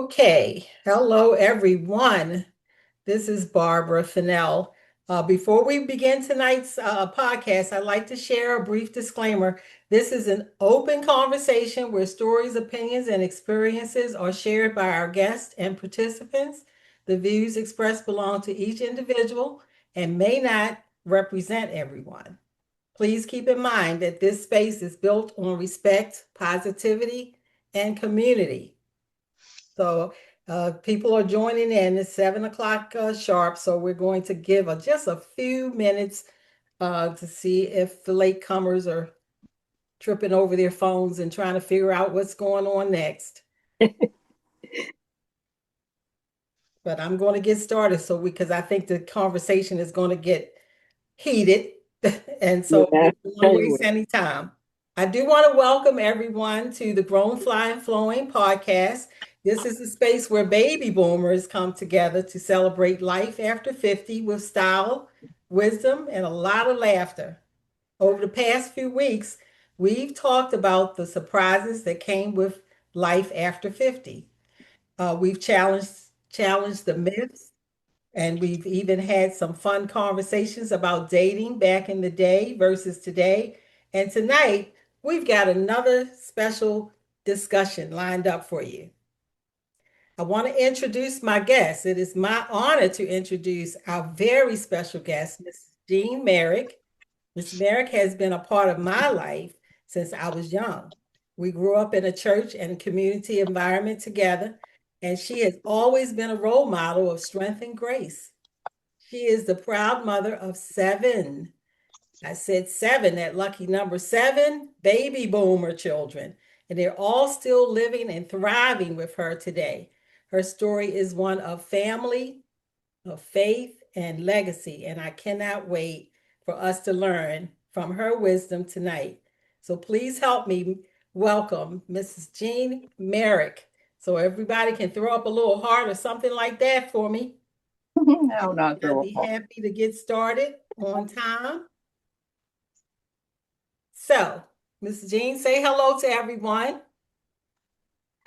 Okay, hello everyone. This is Barbara Fennell. Before we begin tonight's podcast, I'd like to share a brief disclaimer. This is an open conversation where stories, opinions, and experiences are shared by our guests and participants. The views expressed belong to each individual and may not represent everyone. Please keep in mind that this space is built on respect, positivity, and community. So people are joining in. It's 7 o'clock sharp. So we're going to give just a few minutes to see if the latecomers are tripping over their phones and trying to figure out what's going on next. But I'm going to get started because I think the conversation is going to get heated. And so we Yeah, don't want to waste anyway. any time. I do want to welcome everyone to the Grown Fly and Flowing podcast. This is a space where baby boomers come together to celebrate life after 50 with style, wisdom, and a lot of laughter. Over the past few weeks, we've talked about the surprises that came with life after 50. We've challenged the myths, and we've even had some fun conversations about dating back in the day versus today. And tonight, we've got another special discussion lined up for you. I want to introduce my guest. It is my honor to introduce our very special guest, Miss Jean Merrick. Miss Merrick has been a part of my life since I was young. We grew up in a church and community environment together, and she has always been a role model of strength and grace. She is the proud mother of seven. I said seven, that lucky number seven baby boomer children. And they're all still living and thriving with her today. Her story is one of family, of faith, and legacy. And I cannot wait for us to learn from her wisdom tonight. So please help me welcome Mrs. Jean Merrick. So everybody can throw up a little heart or something like that for me. No, not I'd your be fault. happy to get started on time. So, Mrs. Jean, say hello to everyone.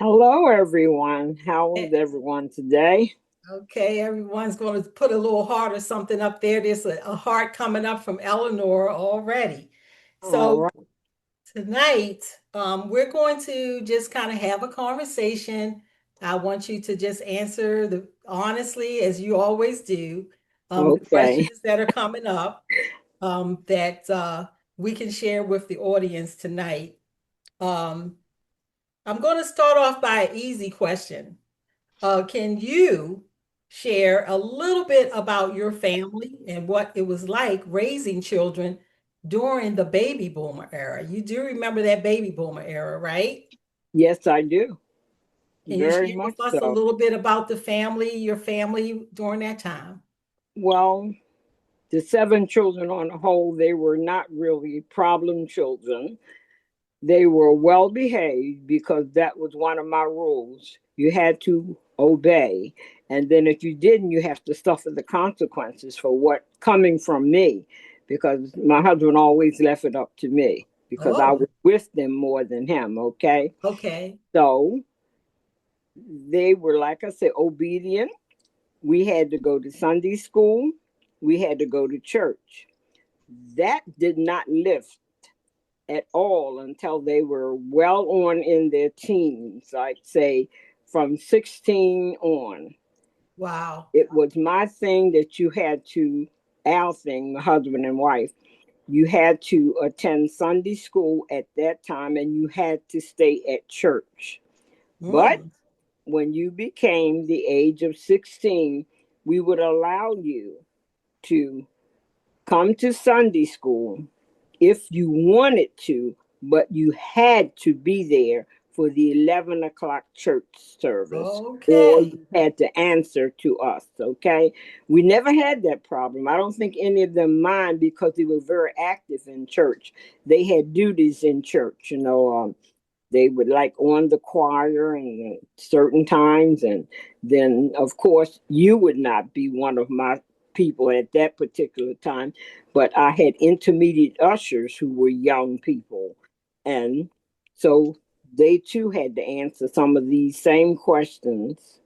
Hello, everyone. How Eh, is everyone today? Okay, everyone's going to put a little heart or something up there. There's a heart coming up from Eleanor already. All So, right. tonight, we're going to just kind of have a conversation. I want you to just answer honestly, as you always do, the Okay. questions that are coming up that we can share with the audience tonight. Um, I'm going to start off by an easy question. Can you share a little bit about your family and what it was like raising children during the baby boomer era? You do remember that baby boomer era, right? Yes, I do. Can you Very share much with us a so. little bit about your family during that time? Well, the seven children on the whole, they were not really problem children. They were well behaved because that was one of my rules. You had to obey. And then if you didn't, you have to suffer the consequences for what coming from me because my husband always left it up to me because I Oh, was with them more than him. Okay. okay. So they were, like I said, obedient. We had to go to Sunday school, we had to go to church. That did not lift at all until they were well on in their teens, I'd say from 16 on. Wow. It was my thing that you had to, our thing, the husband and wife, you had to attend Sunday school at that time and you had to stay at church. But Mm. when you became the age of 16, we would allow you to come to Sunday school if you wanted to, but you had to be there for the 11 o'clock church service or Okay. you had to answer to us. Okay. We never had that problem. I don't think any of them mind because they were very active in church. They had duties in church, they would like on the choir and certain times, and then of course you would not be one of my people at that particular time, but I had intermediate ushers who were young people, and so they too had to answer some of these same questions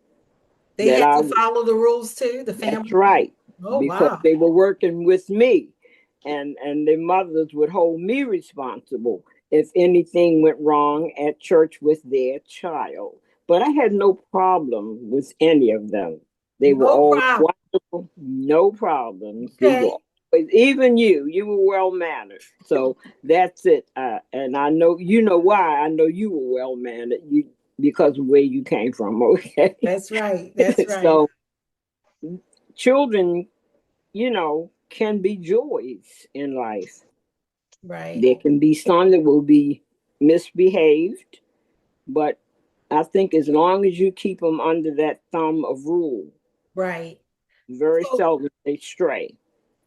They that had I to follow the rules too, the That's family? right, Oh, because wow. they were working with me, and their mothers would hold me responsible if anything went wrong at church with their child. But I had no problem with any of them. They were No all problem. wonderful, no problems. They were Okay. always, even you were well mannered. So that's it. And I know you know why. I know you were well mannered. You because of where you came from. Okay, That's right. That's right. so children, can be joys in life. Right. There can be some that will be misbehaved, but I think as long as you keep them under that thumb of rule, Right. very So, seldom they stray.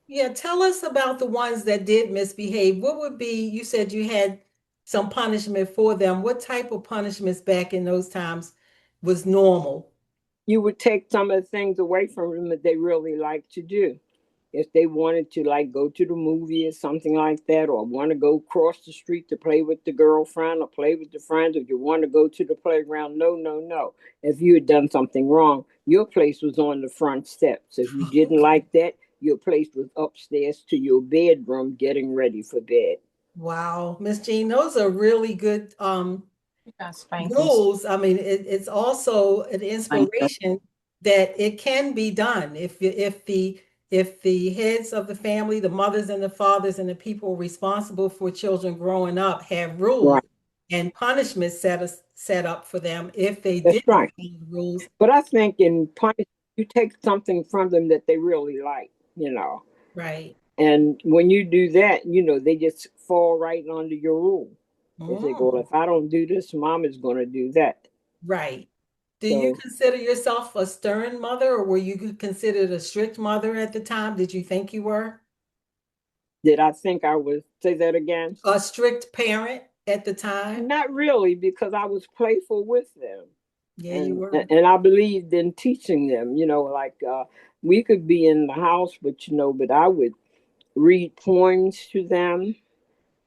yeah, tell us about the ones that did misbehave. What would be, you said you had some punishment for them. What type of punishments back in those times was normal? You would take some of the things away from them that they really like to do. If they wanted to like go to the movie or something like that, or want to go cross the street to play with the girlfriend or play with the friends, or you want to go to the playground, no, no, no. If you had done something wrong, your place was on the front steps. If you didn't like that, your place was upstairs to your bedroom getting ready for bed. Wow, Miss Jean, those are really good Got spankings. rules. I mean, it's also an inspiration that it can be done if the heads of the family, the mothers and the fathers and the people responsible for children growing up have rules Right. and punishments set up for them if they That's didn't right. follow the rules. But I think in punishment, you take something from them that they really like. Right. And when you do that, they just fall right under your rule. They say, well, Mm, if I don't do this, mom is going to do that. right. Do you So consider yourself a stern mother, or were you considered a strict mother at the time? Did you think you were did I think I would say that again? a strict parent at the time? Not really, because I was playful with them. Yeah, you And were. and I believed in teaching them, like we could be in the house, but I would read poems to them,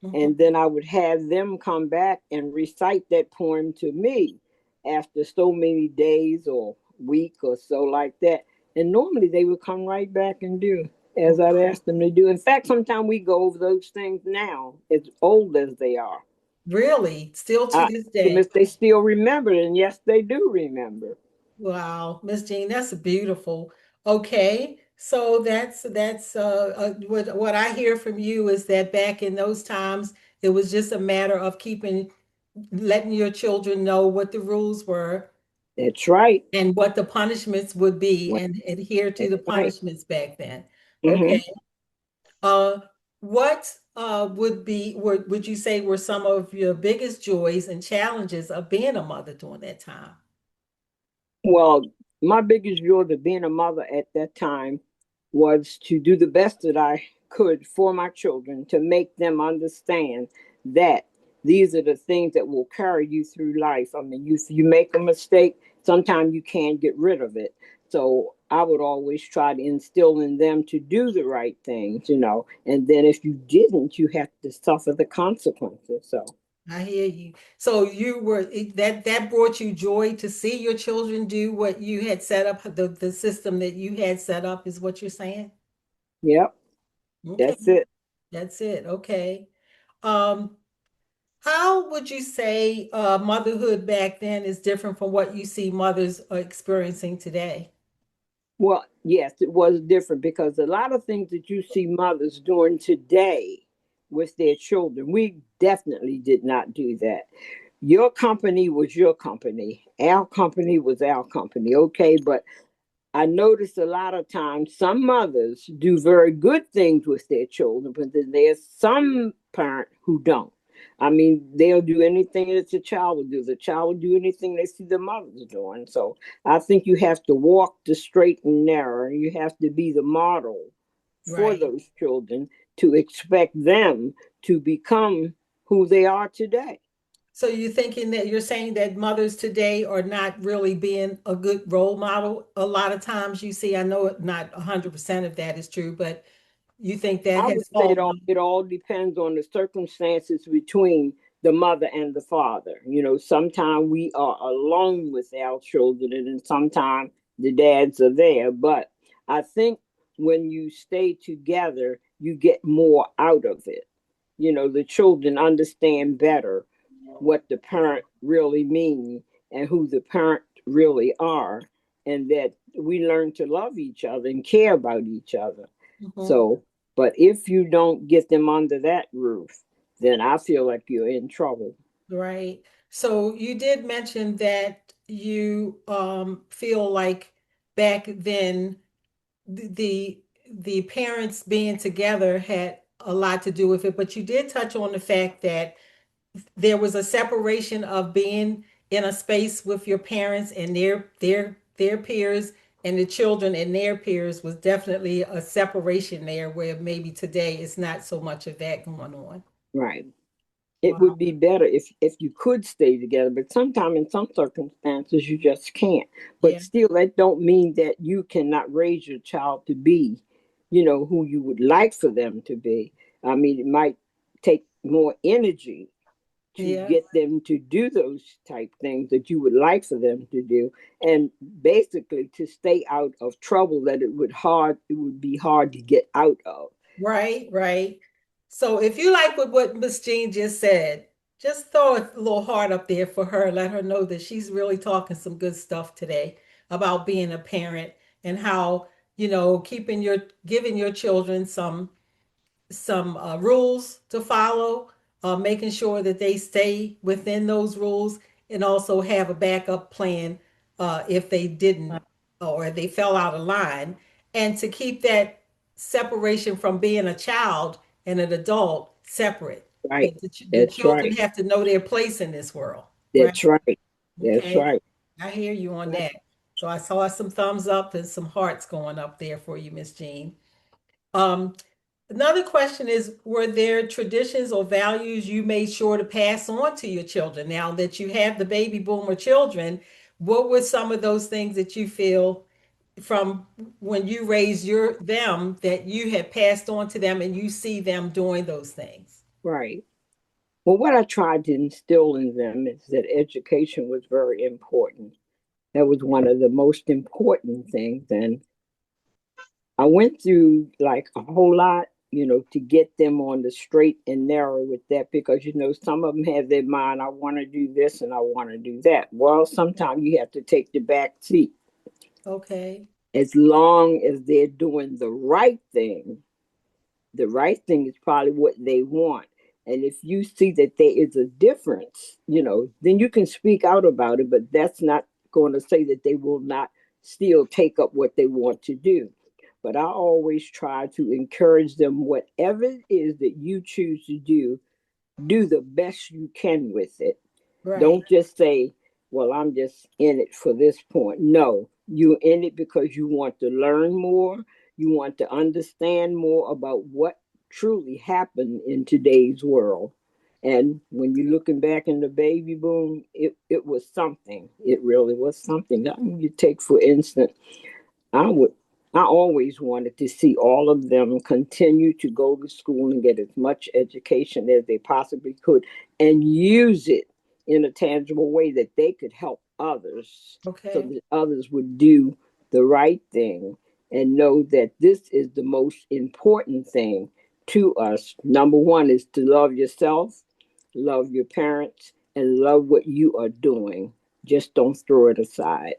and Mhm. then I would have them come back and recite that poem to me after so many days or week or so like that. And normally they would come right back and do as I'd asked them to do. In fact, sometimes we go over those things now, as old as they are. Really? Still to I this ask them day? if they still remember, and yes, they do remember. Wow, Miss Jean, that's beautiful. Okay, so that's what I hear from you is that back in those times, it was just a matter of letting your children know what the rules were That's right. and what the punishments would be Well, and adhere to that's the right. punishments back then. Okay. Hmm. Uh, what would you say were some of your biggest joys and challenges of being a mother during that time? Well, my biggest joy to being a mother at that time was to do the best that I could for my children to make them understand that these are the things that will carry you through life. I mean, you make a mistake, sometimes you can't get rid of it. So I would always try to instill in them to do the right things. And then if you didn't, you have to suffer the consequences. So I hear you. So that brought you joy to see your children do what you had set up, the system that you had set up is what you're saying? yep, Okay, that's it. that's it. Okay. Um, how would you say motherhood back then is different from what you see mothers are experiencing today? Well, yes, it was different because a lot of things that you see mothers doing today with their children, we definitely did not do that. Your company was your company. Our company was our company, okay? But I noticed a lot of times some mothers do very good things with their children, but then there's some parent who don't. I mean, they'll do anything that the child will do. The child will do anything they see the mother's doing. So I think you have to walk the straight and narrow. You have to be the model for Right. those children to expect them to become who they are today. So you're saying that mothers today are not really being a good role model. A lot of times you see, I know not 100% of that is true, but you think that I would has say fallen off. it all depends on the circumstances between the mother and the father. Sometimes we are alone with our children, and then sometimes the dads are there. But I think when you stay together, you get more out of it. The children understand better what the parent really means and who the parent really are, and that we learn to love each other and care about each other. Mhm. So, but if you don't get them under that roof, then I feel like you're in trouble. Right. So you did mention that you feel like back then the the parents being together had a lot to do with it, but you did touch on the fact that there was a separation of being in a space with your parents and their peers, and the children and their peers was definitely a separation there, where maybe today it's not so much of that going on. Right. It Wow. would be better if you could stay together, but sometimes in some circumstances you just can't. But Yeah. still, that don't mean that you cannot raise your child to be, who you would like for them to be. I mean, it might take more energy to Yeah. get them to do those type things that you would like for them to do, and basically to stay out of trouble that it would be hard to get out of. Right, right. So if you like what Miss Jean just said, just throw a little heart up there for her. Let her know that she's really talking some good stuff today about being a parent, and how, giving your children some rules to follow, making sure that they stay within those rules, and also have a backup plan if they didn't, or they fell out of line, and to keep that separation from being a child and an adult separate. Right. The That's children right. have to know their place in this world, right? That's right. That's Okay, right. I hear you on that. So I saw some thumbs up and some hearts going up there for you, Miss Jean. Um, Another question is, were there traditions or values you made sure to pass on to your children? Now that you have the baby boomer children, what were some of those things that you feel from when you raised them that you had passed on to them, and you see them doing those things? Right. Well, what I tried to instill in them is that education was very important. That was one of the most important things. And I went through like a whole lot, to get them on the straight and narrow with that, because, some of them have their mind, I want to do this and I want to do that. Well, sometimes you have to take the back seat. Okay. As long as they're doing the right thing is probably what they want. And if you see that there is a difference, then you can speak out about it, but that's not going to say that they will not still take up what they want to do. But I always try to encourage them, whatever it is that you choose to do the best you can with it. Right. Don't just say, well, I'm just in it for this point. No, you're in it because you want to learn more. You want to understand more about what truly happened in today's world. And when you're looking back in the baby boom, it was something. It really was something. I mean, you take, for instance, I would I always wanted to see all of them continue to go to school and get as much education as they possibly could, and use it in a tangible way that they could help others, so Okay. that others would do the right thing and know that this is the most important thing to us. Number one is to love yourself, love your parents, and love what you are doing. Just don't throw it aside.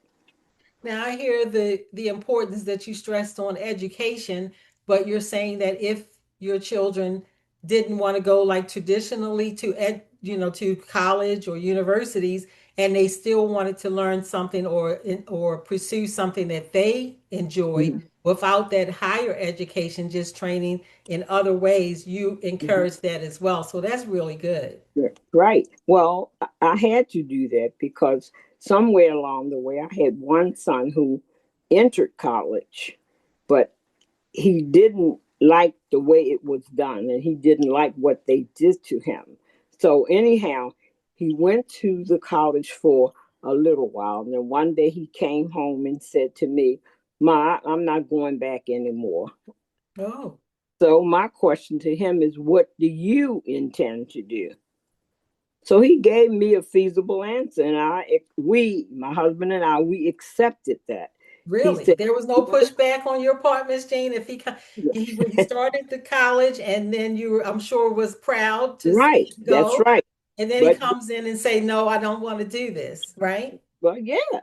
Now I hear the importance that you stressed on education, but you're saying that if your children didn't want to go like traditionally to college or universities, and they still wanted to learn something, or pursue something that they enjoyed Mhm. without that higher education, just training in other ways, you Mhm. encourage that as well. So that's really good. Yeah, right. Well, I had to do that because somewhere along the way, I had one son who entered college, but he didn't like the way it was done, and he didn't like what they did to him. So, anyhow, he went to the college for a little while. And then one day he came home and said to me, Ma, I'm not going back anymore. Oh, So, my question to him is, what do you intend to do? So he gave me a feasible answer, and my husband and I, we accepted that. He Really? said, There was no pushback on your part, Miss Jean, if he yeah. started the college and then you were, I'm sure, was proud to see Right, him that's go, right. and then he But comes in and say, "No, I don't want to do this," right? yeah,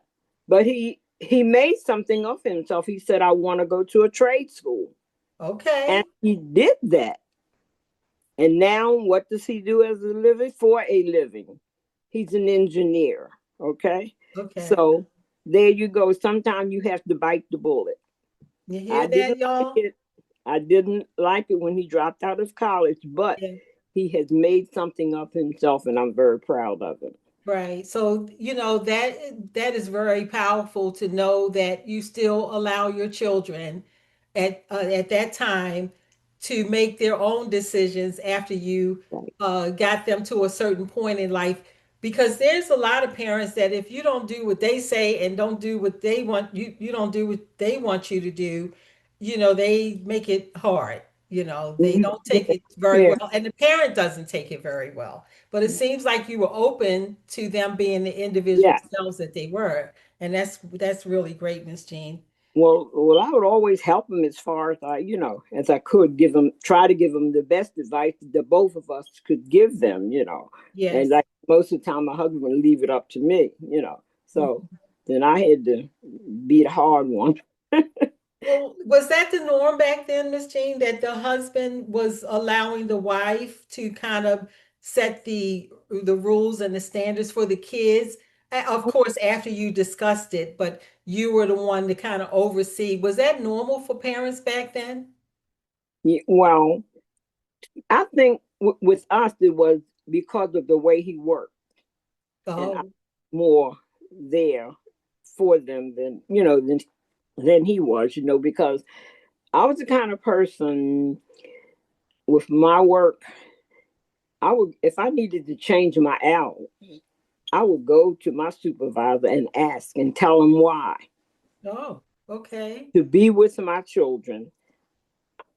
but he made something of himself. He said, "I want to go to a trade school," and Okay. he did that. And now, what does he do as a living? For a living, he's an engineer. Okay, Okay. so there you go. Sometimes you have to bite the bullet. You I hear that, didn't like y'all? it. I didn't like it when he dropped out of college, but Yeah. he has made something of himself, and I'm very proud of him. Right. So, that is very powerful to know that you still allow your children at that time to make their own decisions after you Right. got them to a certain point in life. Because there's a lot of parents that if you don't do what they say and don't do what they want, you don't do what they want you to do, they make it hard. They Mhm. don't take Yeah, it very yeah, well, and the parent doesn't take it very well. But it seems like you were open to them being the individual yeah. selves that they were, and that's really great, Miss Jean. Well, I would always help him as far as as I could try to give him the best advice that both of us could give them. And Yes. like most of the time, my husband would leave it up to me. So Mhm. then I had to be the hard one. Well, was that the norm back then, Miss Jean, that the husband was allowing the wife to kind of set the rules and the standards for the kids? Of course, after you discussed it, but you were the one to kind of oversee. Was that normal for parents back then? Well, I think with us it was because of the way he worked, and I Oh, was more there for them than he was, because I was the kind of person with my work. I would, if I needed to change my hours, I would go to my supervisor and ask and tell him why. oh, okay. To be with my children,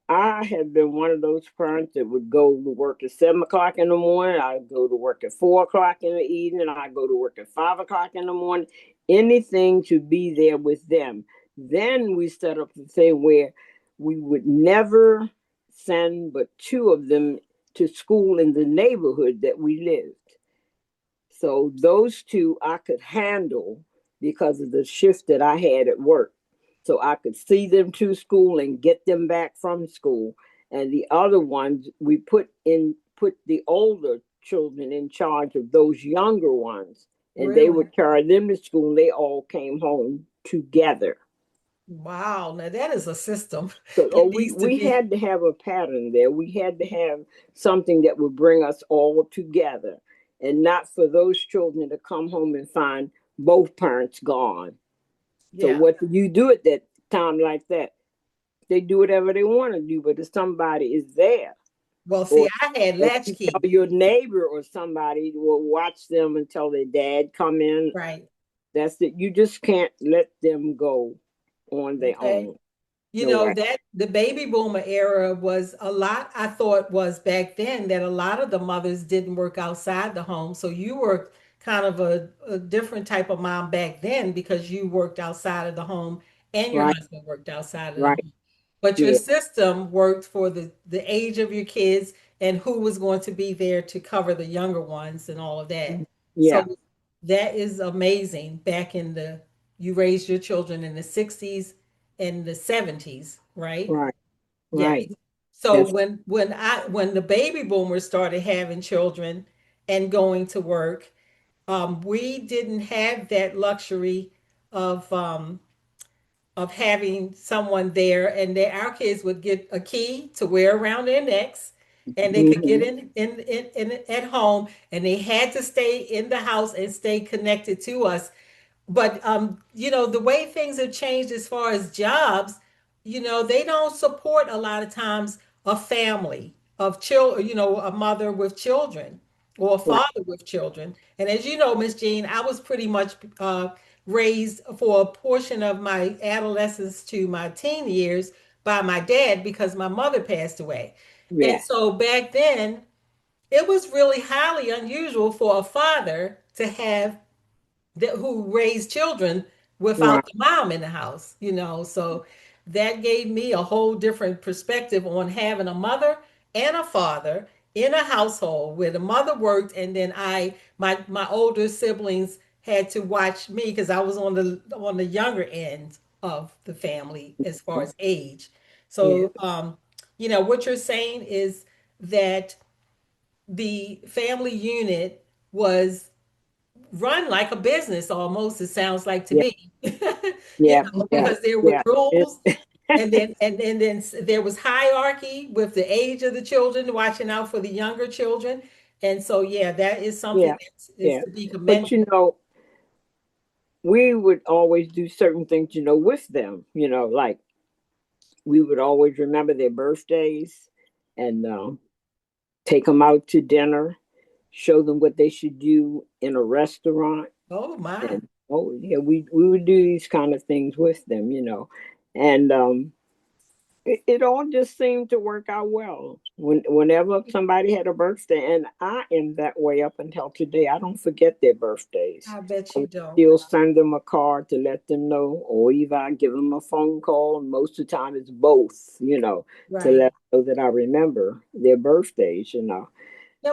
I had been one of those parents that would go to work at 7 o'clock in the morning. I'd go to work at 4 o'clock in the evening. I'd go to work at 5 o'clock in the morning. Anything to be there with them. Then we set up the thing where we would never send but two of them to school in the neighborhood that we lived. So those two I could handle because of the shift that I had at work. So I could see them to school and get them back from school. And the other ones we put the older children in charge of those younger ones. And they Really? would carry them to school and they all came home together. Wow. Now that is a system. So It we needs to we be. had to have a pattern there. We had to have something that would bring us all together, and not for those children to come home and find both parents gone. So Yeah. what do you do at that time like that? They do whatever they want to do, but if somebody is there, Well, see, or I had or you latchkey. tell your neighbor or somebody will watch them until their dad come in. Right. That's it. You just can't let them go on their Okay. own. No way. That the baby boomer era was a lot, I thought was back then that a lot of the mothers didn't work outside the home. So you were kind of a different type of mom back then because you worked outside of the home and your Right. husband worked outside of the Right. home. But your Yeah. system worked for the age of your kids and who was going to be there to cover the younger ones and all of that. Yeah. So that is amazing. You raised your children in the 60s and the 70s, right? Right. Yes. Right. So That's when the baby boomers started having children and going to work, we didn't have that luxury of having someone there, and our kids would get a key to wear around their necks, and they could get mhm. in at home, and they had to stay in the house and stay connected to us. But the way things have changed as far as jobs, they don't support a lot of times a family of children, a mother with children or a Right. father with children. And as you know, Miss Jean, I was pretty much raised for a portion of my adolescence to my teen years by my dad because my mother passed away. And Yeah. so back then, it was really highly unusual for a father to have who raised children Right. without the mom in the house, So that gave me a whole different perspective on having a mother and a father in a household where the mother worked, and then my older siblings had to watch me because I was on the younger end of the family as far as age. Yeah. So what you're saying is that the family unit was run like a business almost, it sounds like to Yeah. me. Yeah. Yeah. Because there were Yeah. rules, and then there was hierarchy with the age of the children, watching out for the younger children. And so yeah, that is something Yeah. that is Yeah. to be But commended. we would always do certain things, with them, like we would always remember their birthdays and take them out to dinner, show them what they should do in a restaurant. Oh my. And oh yeah, we would do these kind of things with them, and it all just seemed to work out well. Whenever somebody had a birthday, and I am that way up until today. I don't forget their birthdays. I bet I you would don't. still send them a card to let them know, or either I give them a phone call. And most of the time, it's both, to Right. let them know that I remember their birthdays. Now,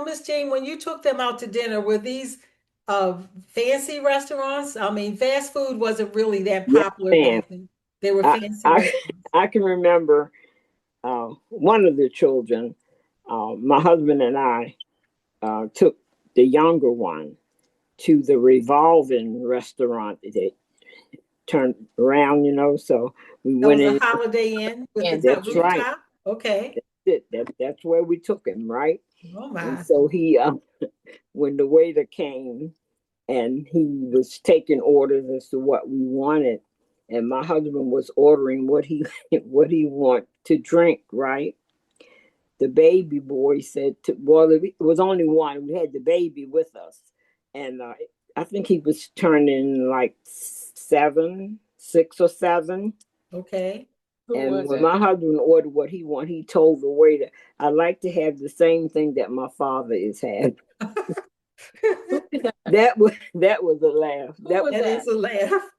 Miss Jane, when you took them out to dinner, were these fancy restaurants? I mean, fast food wasn't really that Yes, popular ma'am. back then. They were I fancy I restaurants. I can remember one of the children. My husband and I took the younger one to the revolving restaurant. They turned around, so we That went was a in. Holiday Inn with the And top That's right. rooftop. Okay. That's where we took him, right? Oh And my. so he, when the waiter came and he was taking orders as to what we wanted, and my husband was ordering what he what he want to drink, right? The baby boy said well, it was only one. We had the baby with us, and I think he was turning like 6 or 7. Okay. who And was when it? my husband ordered what he wanted, he told the waiter, "I'd like to have the same thing that my father is having." Who was that? That was a laugh. Who was That that? is a laugh.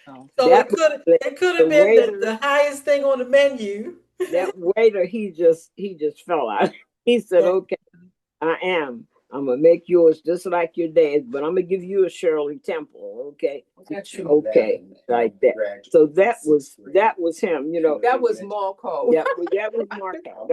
Oh. So That it was could it could the have been the, waiter. the highest thing on the menu. That waiter, he just fell out. He said, That, "Okay, I am. I'm gonna make yours just like your dad's, but I'm gonna give you a Shirley Temple, okay?" Got you. Okay, like that. So that was him. That was Marco. That was Marco.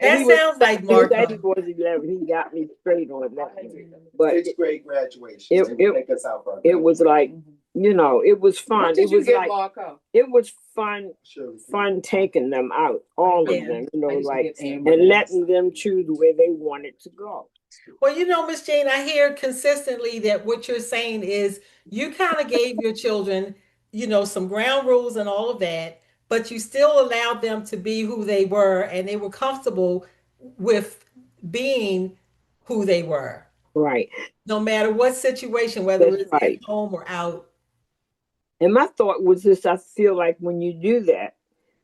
And that he was sounds like he said he Marco. was 11. He got me straight on that. But Sixth grade graduation. it was like, it was fun. What did It you was get, like Marco? it was fun taking them out, all of Yeah. them, I used to like, get and letting them choose where they wanted to go. Well, Miss Jane, I hear consistently that what you're saying is you kind of gave your children, some ground rules and all of that, but you still allowed them to be who they were, and they were comfortable with being who they were, Right. no matter what situation, whether That's it's at right. home or out. And my thought was this: I feel like when you do that,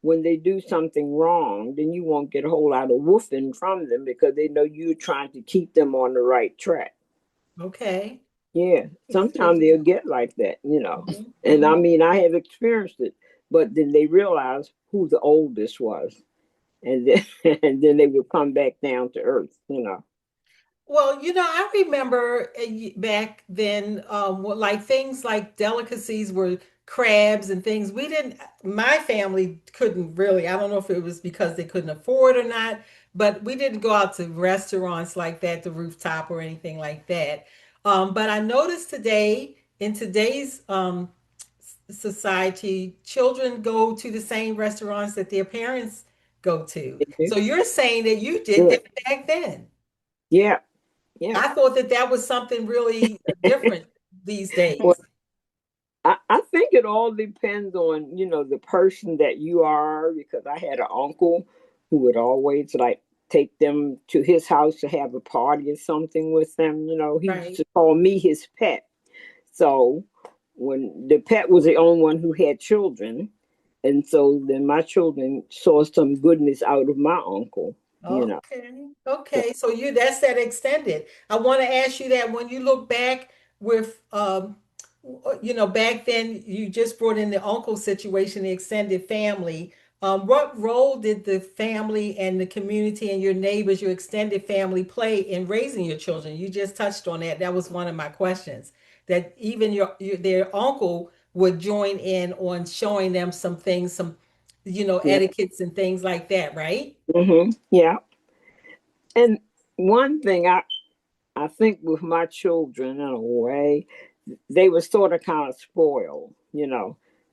when they do something wrong, then you won't get a whole lot of woofing from them because they know you're trying to keep them on the right track. Okay. Yeah, That's good sometimes to they'll know. get like that. Mhm, And I mhm. mean, I have experienced it, but then they realize who the oldest was, and then and then they would come back down to earth. Well, I remember back then, like things like delicacies were crabs and things. My family couldn't really, I don't know if it was because they couldn't afford or not, but we didn't go out to restaurants like that, the rooftop or anything like that. But I noticed today, in today's society, children go to the same restaurants that their parents go to. They do. So you're saying that you did Yeah, that back then. yeah, yeah. I thought that was something really different these Well, days. I think it all depends on, the person that you are, because I had an uncle who would always like take them to his house to have a party or something with them. He used Right. to call me his pet. So when the pet was the only one who had children, and so then my children saw some goodness out of my uncle. you know. Okay. So, Okay. So that's that extended. I want to ask you that when you look back with back then you just brought in the uncle situation, the extended family. What role did the family and the community and your neighbors, your extended family play in raising your children? You just touched on that. That was one of my questions. That even their uncle would join in on showing them some things, some yeah. etiquettes and things like that, right? Yeah. And one thing I think with my children in a way, they were sort of kind of spoiled,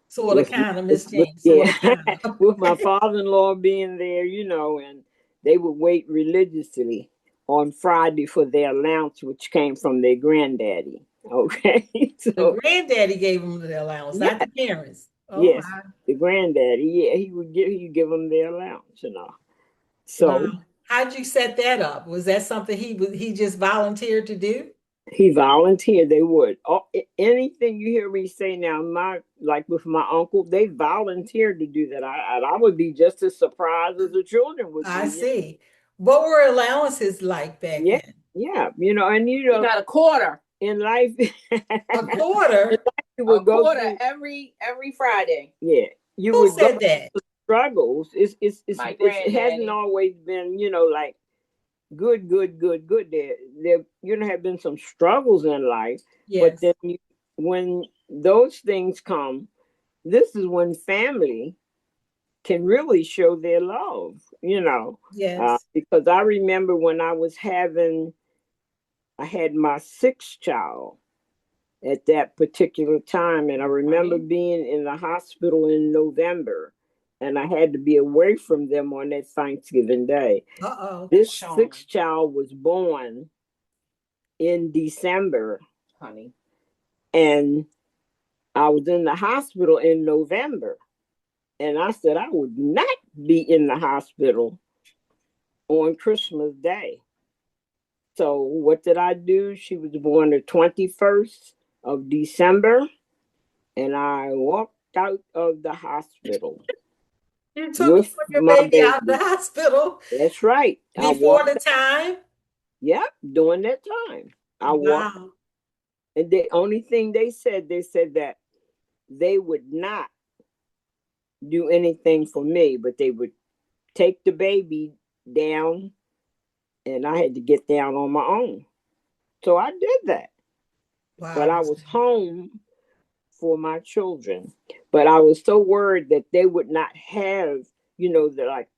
Sort of, with, kind of, with, Miss with James. Sort yeah, of, kind of. with my father-in-law being there, and they would wait religiously on Friday for their allowance, which came from their granddaddy. Okay, The so granddaddy gave them the allowance, not yeah, the parents. Oh yes, my. the granddaddy, yeah, he give them their allowance. Wow. So How'd you set that up? Was that something he just volunteered to do? he volunteered. They would. Anything you hear me say now, like with my uncle, they volunteered to do that. I would be just as surprised as the children would I be. see. What were allowances like back Yeah, then? yeah. And We got a quarter. in life, A quarter? you A would go quarter through. every Friday. Yeah, you Who would go said that? through struggles. My It hasn't granddaddy. always been, like good, good, good, good. There have been some struggles in life, but Yes. then when those things come, this is when family can really show their love, Yes. because I remember when I had my sixth child at that particular time, and I remember Right. being in the hospital in November, and I had to be away from them on that Thanksgiving Day. Uh-oh. This Sean, sixth child was born in December, honey. and I was in the hospital in November. And I said I would not be in the hospital on Christmas Day. So what did I do? She was born the 21st of December, and I walked out of the hospital You took with your my baby out of the baby. hospital That's right. I before walked. the time? Yep, during that time, I walked. Wow. And the only thing they said that they would not do anything for me, but they would take the baby down, and I had to get down on my own. So I did that. But Wow. I was home for my children. But I was so worried that they would not have,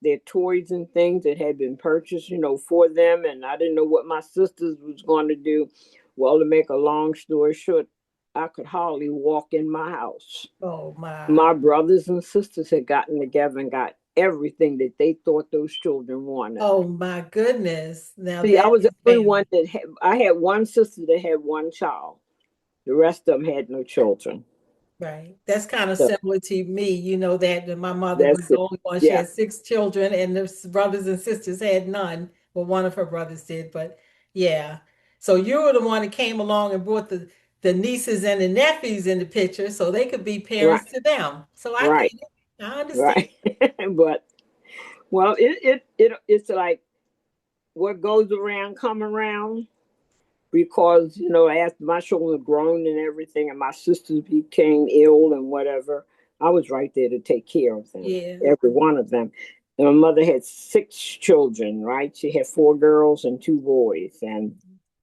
their toys and things that had been purchased, for them. And I didn't know what my sisters was going to do. Well, to make a long story short, I could hardly walk in my house. Oh my. My brothers and sisters had gotten together and got everything that they thought those children wanted. Oh my goodness. Now See, I that was the is only one family. I had one sister that had one child. The rest of them had no children. Right. That's kind of So similar to me, that my mother that's was the it. only one. She Yeah. had six children and the brothers and sisters had none. Well, one of her brothers did, but yeah. So you were the one that came along and brought the nieces and the nephews in the picture so they could be Right. parents to them. So I get Right. it. I understand. Right. But well, it's like what goes around come around, because after my children were grown and everything, and my sisters became ill and whatever, I was right there to take care of them, Yeah. every one of them. And my mother had six children, right? She had four girls and two boys, and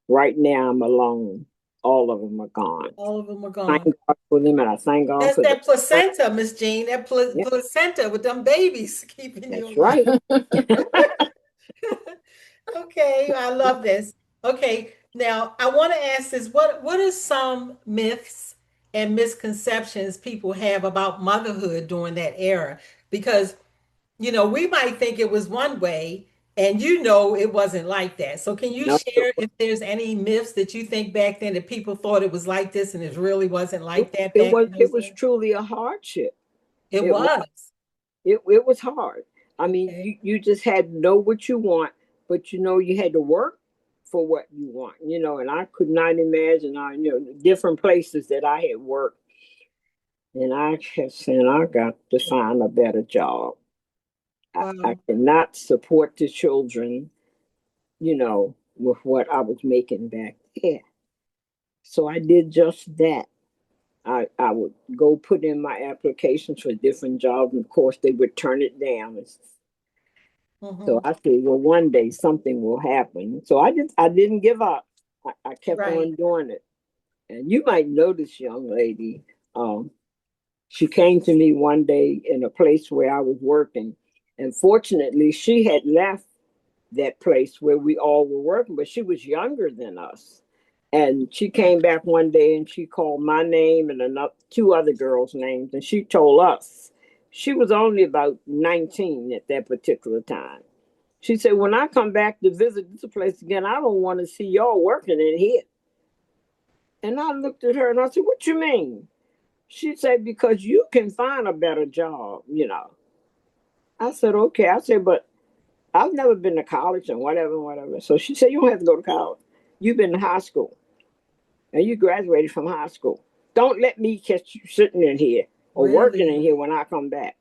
right now I'm alone. All of them are gone. All of them are Thank gone. God for them, and I thank God That's for them. that placenta, Miss Jean, that Yeah, placenta with them babies keeping you that's alive. right. Okay, I love this. Okay, now I want to ask this: what are some myths and misconceptions people have about motherhood during that era? Because we might think it was one way, and it wasn't like that. So can you No, share if there's any myths that you think back then that people thought it was like this and it really wasn't it, like that it back was in it those was days? truly a hardship. It It was. was. It was hard. I mean, Okay. you just had to know what you want, but you had to work for what you want, and I could not imagine the different places that I had worked, and I kept saying I got to find a better job. I Wow. cannot support the children, with what I was making back there. So I did just that. I would go put in my applications for different jobs, and of course they would turn it down. So Hmm. I said, well, one day something will happen. So I didn't give up. I kept Right. on doing it. And you might know this young lady. Um, she came to me one day in a place where I was working, and fortunately, she had left that place where we all were working, but she was younger than us. And she came back one day and she called my name and another two other girls' names, and she told us she was only about 19 at that particular time. She said, when I come back to visit this place again, I don't want to see y'all working in here. And I looked at her and I said, what you mean? She said, because you can find a better job. I said, okay. I said, but I've never been to college and whatever, whatever. So she said, you don't have to go to college. You've been to high school and you graduated from high school. Don't let me catch you sitting in here or working in Really? here when I come back.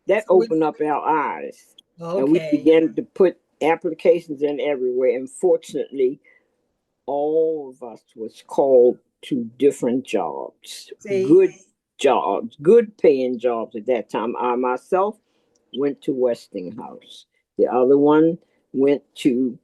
That So opened up our eyes. And we okay. began to put applications in everywhere. And fortunately, all of us was called to different See, jobs, good paying jobs at that time. I myself went to Westinghouse. The other one went to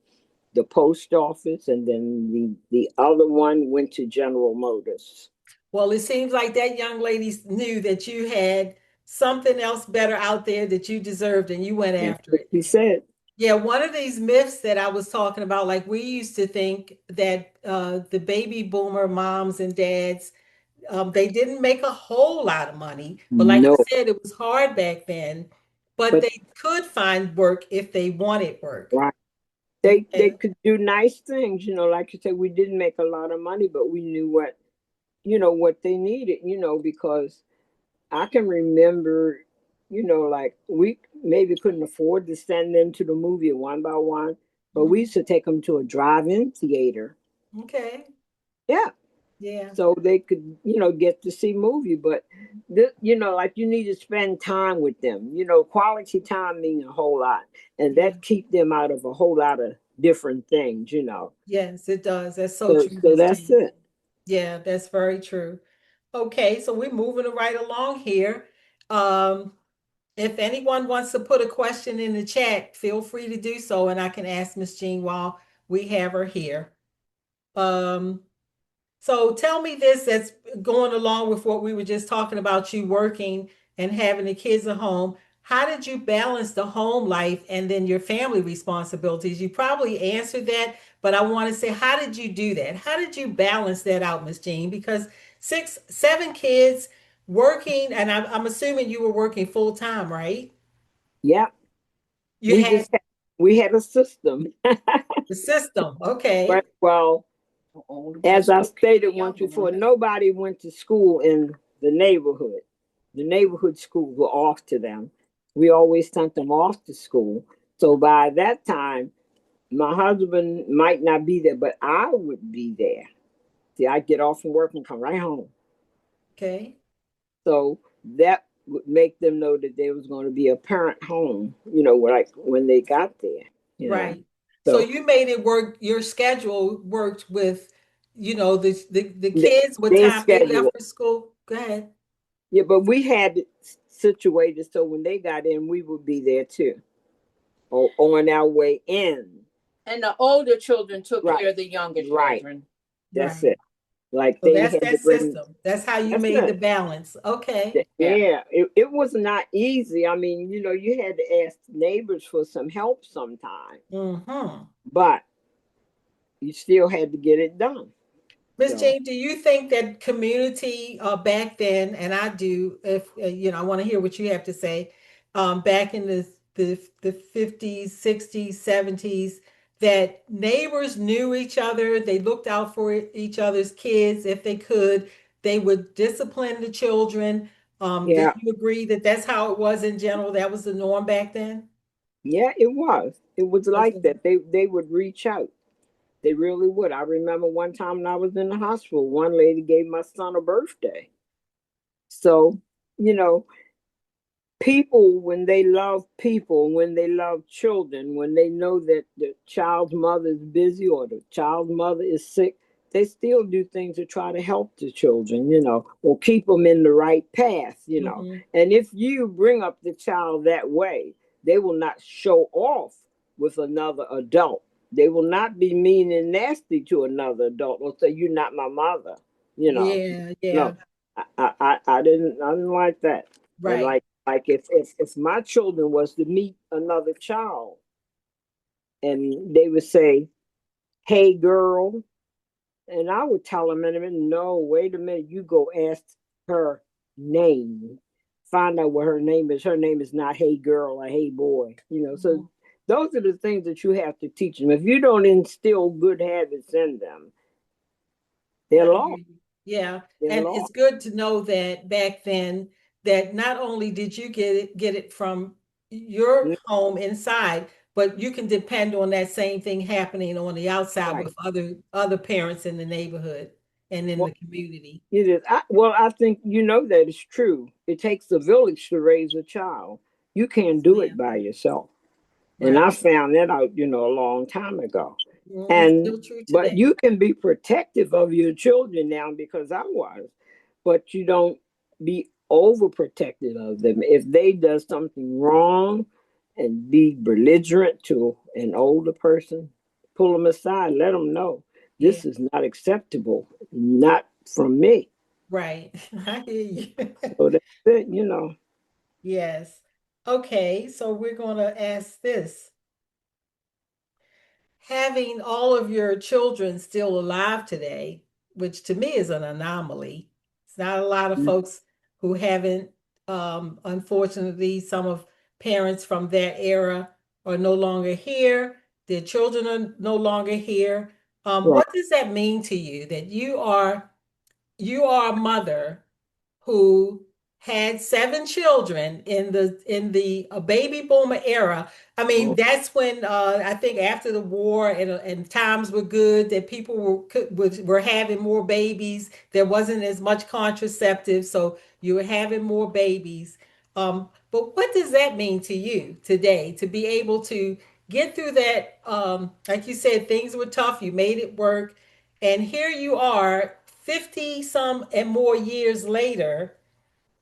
the post office, and then the other one went to General Motors. well, it seems like that young lady knew that you had something else better out there that you deserved and you went That's after what it. she said. Yeah, one of these myths that I was talking about, like we used to think that the baby boomer moms and dads, they didn't make a whole lot of money. But like No, you said, it was hard back then, but but they could find work if they wanted work. right. They Okay. could do nice things, like you said, we didn't make a lot of money, but we knew what they needed, because I can remember, like we maybe couldn't afford to send them to the movie one by one, but we Mhm. used to take them to a drive-in theater. Okay. Yeah. Yeah. So they could, get to see movie. But like you need to spend time with them. Quality time means a whole lot. And Yeah. that keep them out of a whole lot of different things. Yes, it does. That's so So true, so Miss that's Jean. it. Yeah, that's very true. Okay, so we're moving right along here. Um, if anyone wants to put a question in the chat, feel free to do so, and I can ask Miss Jean while we have her here. Um, so tell me this that's going along with what we were just talking about, you working and having the kids at home. How did you balance the home life and then your family responsibilities? You probably answered that, but I want to say, how did you do that? How did you balance that out, Miss Jean? Because six, seven kids working, and I'm assuming you were working full time, right? Yeah. You We had just had, we had a system. the system. Okay. Well, The older as ones I took care of stated the once younger before, ones. nobody went to school in the neighborhood. The neighborhood schools were off to them. We always sent them off to school. So by that time, my husband might not be there, but I would be there. See, I'd get off from work and come right home. Okay. So that would make them know that there was going to be a parent home, like when they got there. Right. So So you made it work, your schedule worked with, the th- kids, what their time they left schedule. for school. Go ahead. Yeah, but we had it situated so when they got in, we would be there too, or on our way in. And the older children took Right, care of the younger right. children. That's Right. it. Like So they that's had to that bring. system. That's how you That's made the it. balance. Okay. Yeah. Yeah, it was not easy. I mean, you had to ask neighbors for some help sometimes, Mm-hmm. but you still had to get it done. Miss So Jane, do you think that community back then, and I do, if I want to hear what you have to say, back in the 50s, 60s, 70s, that neighbors knew each other, they looked out for each other's kids if they could, they would discipline the children. Do yeah, you agree that that's how it was in general? That was the norm back then? yeah, it was. It was Was like it? that. They would reach out. They really would. I remember one time when I was in the hospital, one lady gave my son a birthday. So, you know, people, when they love people, when they love children, when they know that the child's mother is busy or the child's mother is sick, they still do things to try to help the children, or keep them in the right path. Mm-hmm. And if you bring up the child that way, they will not show off with another adult. They will not be mean and nasty to another adult or say, "You're not my mother." Yeah, yeah, No, I didn't like that. And right. like if my children was to meet another child and they would say, "Hey girl," and I would tell them in a minute, "No, wait a minute, you go ask her name. Find out what her name is. Her name is not hey girl or hey boy." Mm-hmm. So those are the things that you have to teach them. If you don't instill good habits in them, they're I hear lost. you. Yeah, They're and lost. it's good to know that back then that not only did you get it from your home inside, but you can depend on that same thing happening on the outside Right. with other parents in the neighborhood and in the Well, community. it is. I think that is true. It takes a village to raise a child. You can't Yes, do it ma'am. by yourself. And I Right. found that out, a long time ago. Mm, And still true but today. you can be protective of your children now because I was, but you don't be overprotective of them. If they does something wrong and be belligerent to an older person, pull them aside, let them know Yeah, this is not acceptable, not from me. right. I hear you. So that's it. Yes. Okay, so we're going to ask this. Having all of your children still alive today, which to me is an anomaly. It's not a lot of folks who haven't, unfortunately, some of parents from that era are no longer here. Their children are no longer here. Right. What does that mean to you that you are a mother who had seven children in the baby boomer era. I mean, Oh, that's when I think after the war and times were good that people were having more babies. There wasn't as much contraceptive, so you were having more babies. But what does that mean to you today to be able to get through that? Like you said, things were tough. You made it work, and here you are 50 some and more years later.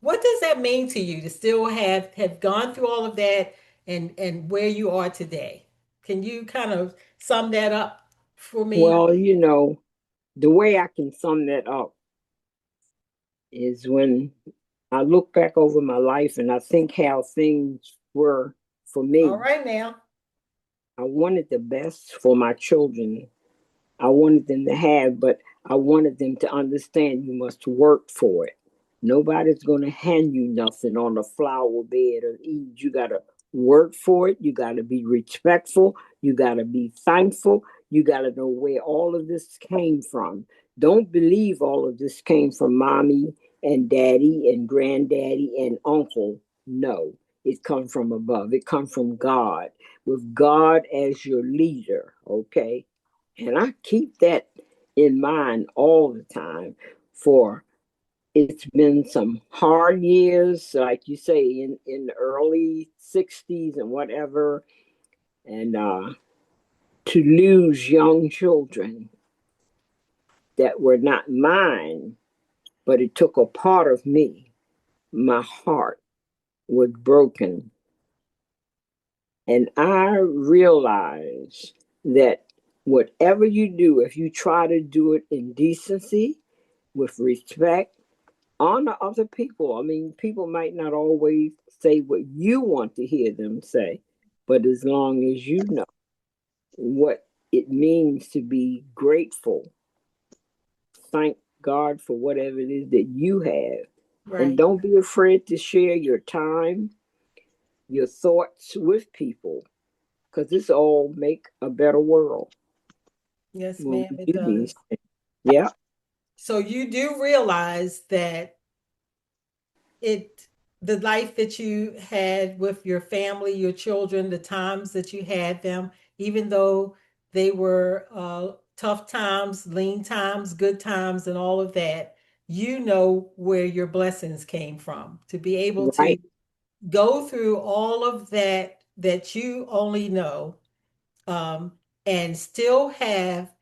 What does that mean to you to still have gone through all of that and where you are today? Can you kind of sum that up for me? well, the way I can sum that up is when I look back over my life and I think how things were for All me. right now. I wanted the best for my children. I wanted them to have, but I wanted them to understand you must work for it. Nobody's going to hand you nothing on a flower bed of ease. You got to work for it. You got to be respectful. You got to be thankful. You got to know where all of this came from. Don't believe all of this came from mommy and daddy and granddaddy and uncle. No, it comes from above. It comes from God, with God as your leader, okay? And I keep that in mind all the time. For it's been some hard years, like you say, in the early 60s and whatever, and to lose young children that were not mine, but it took a part of me. My heart was broken. And I realized that whatever you do, if you try to do it in decency, with respect, honor other people. I mean, people might not always say what you want to hear them say, but as long as you know what it means to be grateful, thank God for whatever it is that you have. And Right. don't be afraid to share your time, your thoughts with people, because this all make a better world Yes, when ma'am, we it do these does. things. Yeah. So you do realize that it the life that you had with your family, your children, the times that you had them, even though they were tough times, lean times, good times, and all of that, you know where your blessings came from to be able to Right. go through all of that you only know, and still have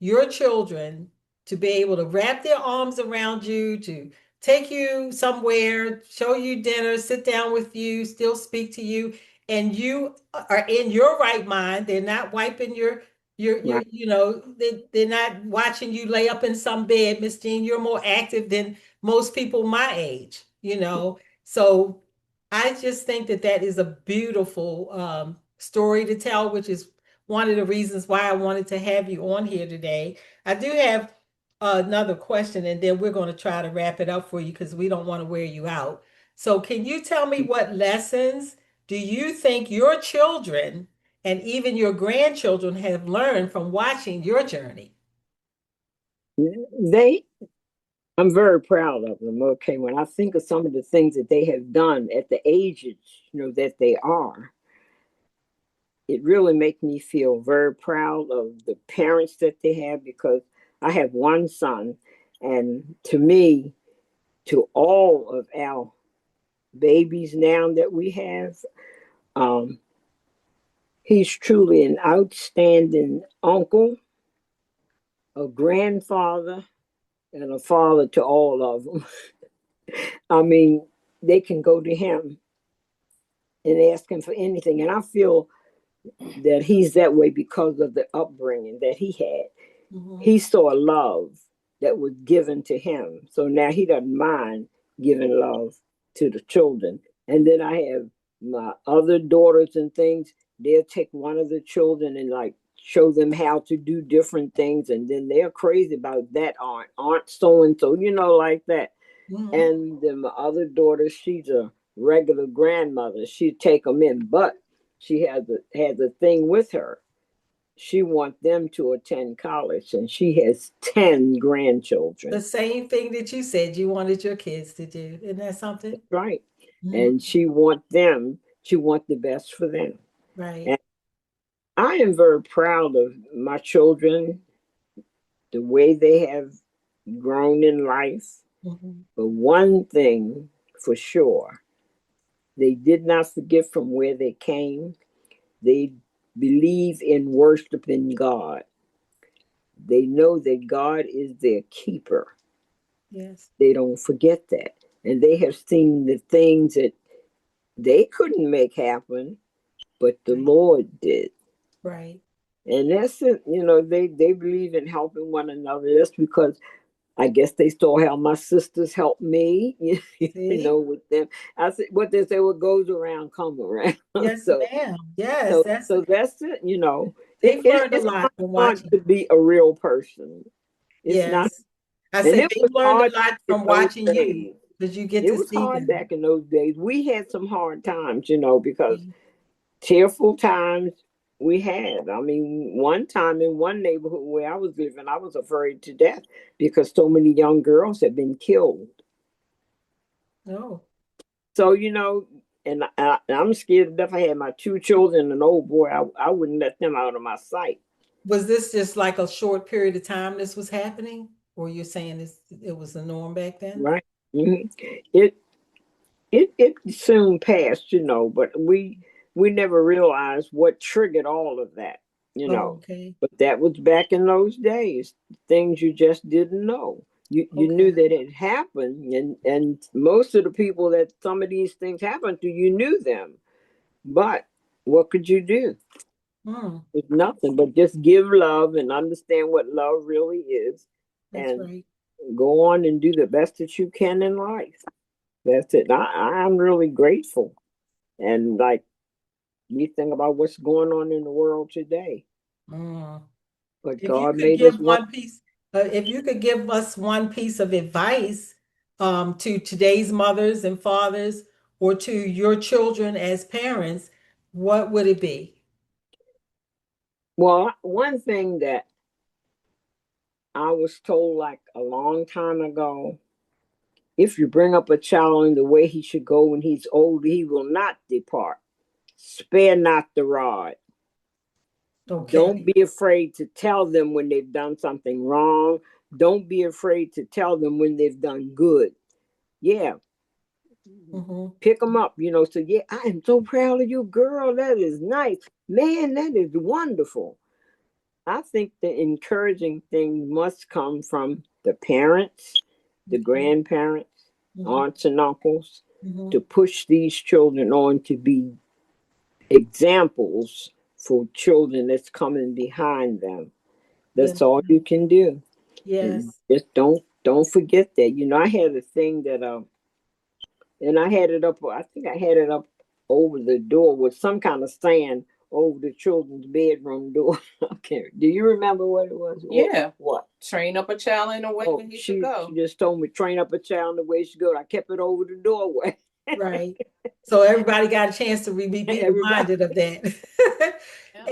your children to be able to wrap their arms around you, to take you somewhere, show you dinner, sit down with you, still speak to you, and you are in your right mind. They're not wiping your Right. they're not watching you lay up in some bed. Miss Jean, you're more active than most people my age, you know. So I just think that is a beautiful story to tell, which is one of the reasons why I wanted to have you on here today. I do have another question, and then we're going to try to wrap it up for you because we don't want to wear you out. So, can you tell me what lessons do you think your children and even your grandchildren have learned from watching your journey? They, I'm very proud of them. Okay, when I think of some of the things that they have done at the ages, that they are, it really makes me feel very proud of the parents that they have, because I have one son, and to me, to all of our babies now that we have, um, he's truly an outstanding uncle, a grandfather, and a father to all of them. I mean, they can go to him and ask him for anything. And I feel that he's that way because of the upbringing that he had. Mhm. He saw love that was given to him. So now he doesn't mind giving love to the children. And then I have my other daughters and things. They'll take one of the children and like show them how to do different things. And then they're crazy about that aunt so and so, like that. Mhm. And then my other daughter, she's a regular grandmother. She'd take them in, but she has a thing with her. She wants them to attend college, and she has 10 The grandchildren. same thing that you said you wanted your kids to do. Isn't that something? Right. Mhm. And she wants the best for them. Right. And I am very proud of my children, the way they have grown in life. Mhm. But one thing for sure, they did not forget from where they came. They believe in worshiping God. They know that God is their keeper. Yes. They don't forget that. And they have seen the things that they couldn't make happen, but the Right. Lord did. Right. And that's it. They believe in helping one another. That's because I guess they saw how my sisters helped me, See? with them. I said what they say, what goes around come around. Yes, so ma'am. Yes, so that's so that's it. they've learned a It's lot not from hard watching. to be a real person. It's not. Yes. I And said it was they've learned hard a lot in from those watching you days. because you get It to was see hard them. back in those days. We had some hard times, because Mhm. tearful times we had. I mean, one time in one neighborhood where I was living, I was afraid to death because so many young girls had been killed. Oh, So, and I'm scared to death. I had my two children and an old boy. I wouldn't let them out of my sight. was this just like a short period of time this was happening? Or you're saying it was the norm back then? Right. hmm It it soon passed, but we never realized what triggered all of that, you Oh, know. okay. But that was back in those days, things you just didn't know. You knew Okay. that it happened, and most of the people that some of these things happened to, you knew them. But what could you do? Hmm. It's nothing but just give love and understand what love really is, That's and right. go on and do the best that you can in life. That's it. I'm really grateful. And like you think about what's going on in the world today. Hmm. But If you God could made us give one. one piece, if you could give us one piece of advice to today's mothers and fathers or to your children as parents, what would it be? Well, one thing that I was told like a long time ago, if you bring up a child in the way he should go when he's old, he will not depart. Spare not the rod. Don't Okay. be afraid to tell them when they've done something wrong. Don't be afraid to tell them when they've done good. Yeah, Pick them up, so yeah, I am so proud of you, girl. That is nice. Man, that is wonderful. I think the encouraging thing must come from the parents, the grandparents, aunts and uncles, to push these children on to be examples for children that's coming behind them. That's all you can do. Yes. And just don't forget that. I had a thing that and I had it up, I think I had it up over the door with some kind of saying over the children's bedroom door. Okay. Do you remember what it was? Yeah. What? Train up a child in the way that he should go. She just told me, train up a child in the way she should go. I kept it over the doorway. Right. So everybody got a chance to be reminded of that.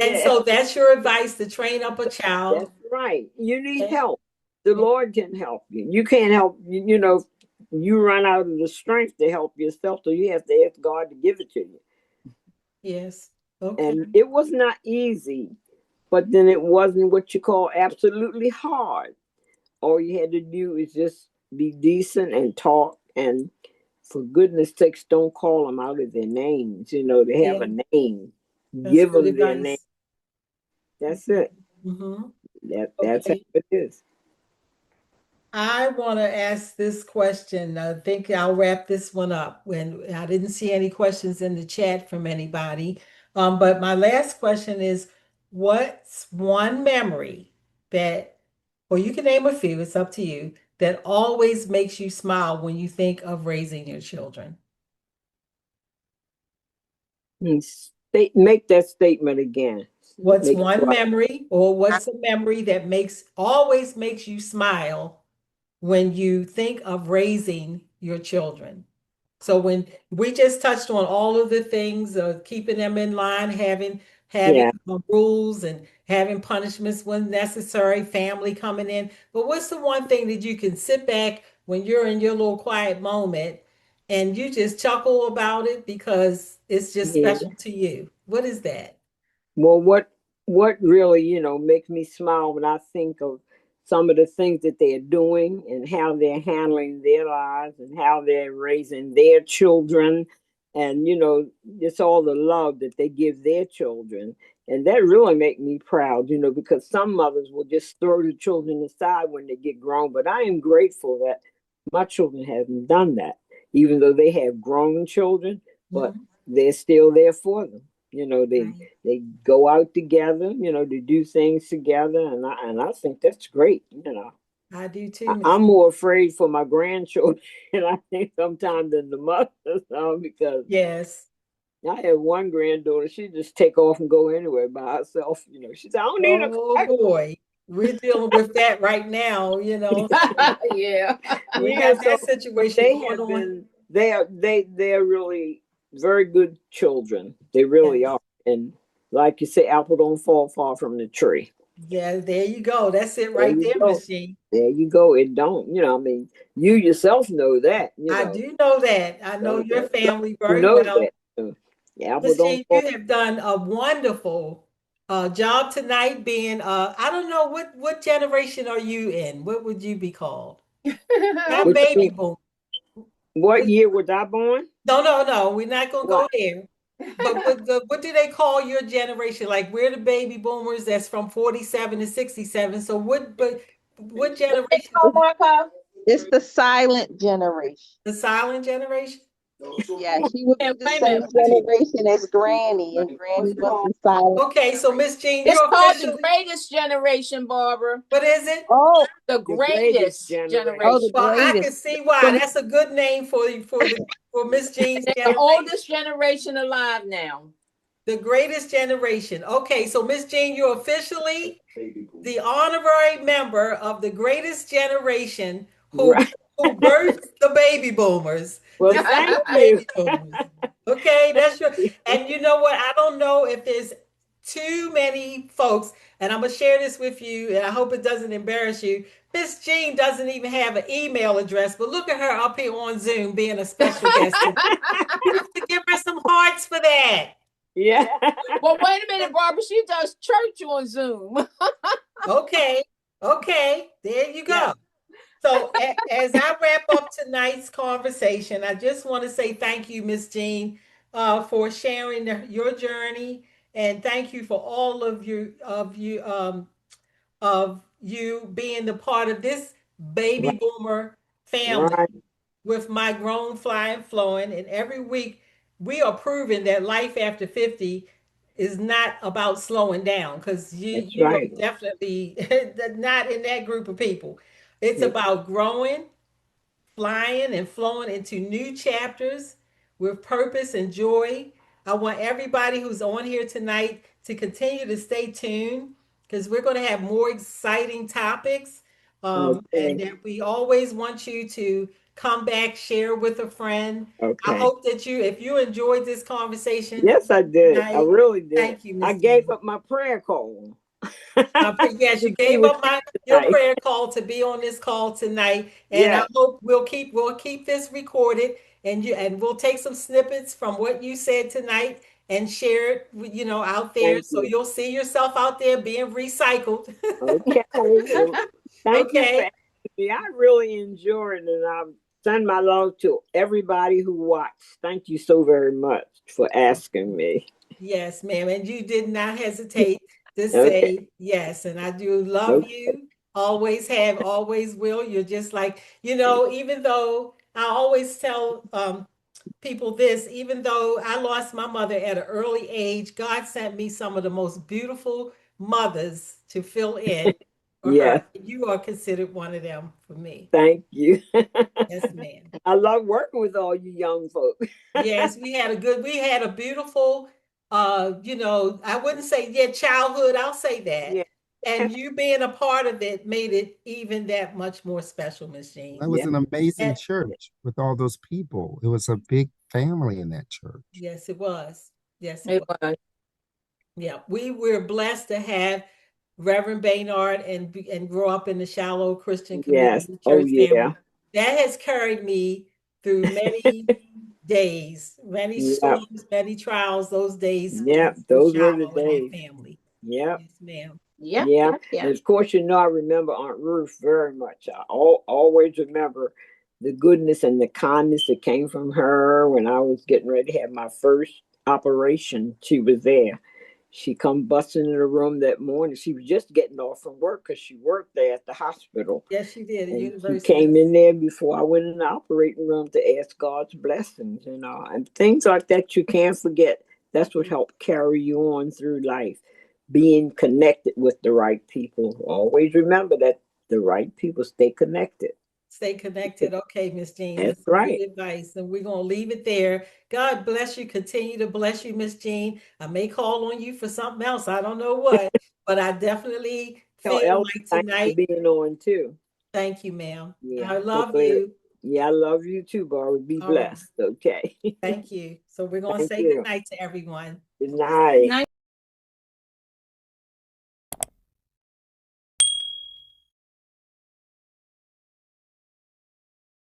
And so that's your advice, to train up a child. That's right. You need help. The Lord can help you. You can't help, you run out of the strength to help yourself, so you have to ask God to give it to you. Yes. Okay. And it was not easy, but then it wasn't what you call absolutely hard. All you had to do is just be decent and talk, and for goodness sakes, don't call them out of their names. They have a name. Give them their name. That's it. That's how it is. I want to ask this question. I think I'll wrap this one up. When I didn't see any questions in the chat from anybody. But my last question is, what's one memory that, or you can name a few, it's up to you, that always makes you smile when you think of raising your children? Make that statement again. What's one memory, or what's a memory that always makes you smile when you think of raising your children? So when we just touched on all of the things of keeping them in line, having rules and having punishments when necessary, family coming in. But what's the one thing that you can sit back when you're in your little quiet moment and you just chuckle about it because it's just special to you? What is that? Well, what really, makes me smile when I think of some of the things that they're doing and how they're handling their lives and how they're raising their children, and it's all the love that they give their children. And that really make me proud, because some mothers will just throw the children aside when they get grown. But I am grateful that my children haven't done that, even though they have grown children, but they're still there for them. They go out together, they do things together, and I think that's great. I do too. I'm more afraid for my grandchildren, I think, sometimes than the mothers, because I have one granddaughter. She just take off and go anywhere by herself. She said, "I don't need a." Oh boy, we're dealing with that right now. Yeah, we got that situation. They're really very good children. They really are. And like you say, apple don't fall far from the tree. Yeah, there you go. That's it right there, Miss Jean. There you go. It don't, you yourself know that. I do know that. I know your family very well. Miss Jean, you have done a wonderful job tonight being, I don't know, what generation are you in? What would you be called? Not baby boom. What year was I born? No. We're not going to go there. But what do they call your generation? Like, we're the baby boomers that's from 47 to 67. So what generation? It's the silent generation. The silent generation? Yeah, she would be the same generation as Granny, and Granny was the silent. Okay, so Miss Jean, it's called the greatest generation, Barbara. What is it? Oh, the greatest generation. Oh, the well, greatest. I can see why. That's a good name for Miss Jean's generation. The oldest generation alive now. The greatest generation. Okay, so Miss Jean, you're officially the honorary member of the greatest generation who birthed the baby boomers. Well, thank you. Okay, that's your. And you know what? I don't know if there's too many folks, and I'm gonna share this with you, and I hope it doesn't embarrass you. Miss Jean doesn't even have an email address, but look at her up here on Zoom being a special guest. You have to give her some hearts for that. Yeah. Well, wait a minute, Barbara. She does church on Zoom. Okay. There you go. So as I wrap up tonight's conversation, I just want to say thank you, Miss Jean, for sharing your journey, and thank you for all of you being the part of this baby Right. boomer family Right. with my grown flying flowing. And every week we are proving that life after 50 is not about slowing down, because That's you are right. definitely not in that group of people. It's Yeah. about growing, flying, and flowing into new chapters with purpose and joy. I want everybody who's on here tonight to continue to stay tuned, because we're going to have more exciting topics. And Okay. that we always want you to come back, share with a friend. I Okay. hope that if you enjoyed this conversation Yes, I did. I tonight, really did. thank you, I Miss gave Jean. up my prayer call Yes, to you be gave with up you your tonight. prayer call to be on this call tonight, and I Yes. hope we'll keep this recorded, and we'll take some snippets from what you said tonight and share it, out there, Thank so you. you'll see yourself out there being recycled. Okay. Well, thank you for Okay. asking me. I really enjoyed it, and I send my love to everybody who watched. Thank you so very much for asking me. Yes, ma'am. And you did not hesitate to Okay. say yes. And I do love Okay. you. Always have, always will. You're just like, even though I always tell people this, even though I lost my mother at an early age, God sent me some of the most beautiful mothers to fill in for Yes. her. You are considered one of them for me. Thank you. Yes, ma'am. I love working with all you young folks. Yes, we had a beautiful, I wouldn't say, yeah, childhood, I'll say that. Yeah. And you being a part of it made it even that much more special, Miss Jean. That was Yeah. an amazing And church with all those people. It was a big family in that church. yes, it was. Yes, it It was. was. Yeah, we were blessed to have Reverend Baynard and grow up in the Shallow Christian Yes. Community Oh, Church yeah. family. That has carried me through many days, many Yep. storms, many trials. Those days Yep. with Those were the Shallow and that days. family. Yep. Yes, ma'am. Yep, Yeah. yep, And yep. of course, I remember Aunt Ruth very much. I always remember the goodness and the kindness that came from her when I was getting ready to have my first operation. She was there. She come busting in the room that morning. She was just getting off from work because she worked there at the hospital. Yes, she did at And she university. came in there before I went in the operating room to ask God's blessings, and things like that you can't forget. That's what helped carry you on through life, being connected with the right people. Always remember that the right people stay connected. Stay connected. Okay, Miss Jean, That's that's some good right. advice. And we're going to leave it there. God bless you. Continue to bless you, Miss Jean. I may call on you for something else. I don't know what, but I definitely Tell feel Elsie like thanks for tonight. being on too. Thank you, ma'am. Yeah. I So love glad. you. Yeah, I love you too, Barbara. Be All right. blessed. Okay. Thank you. So we're going to Thank say you. good night to everyone. Good night. Night.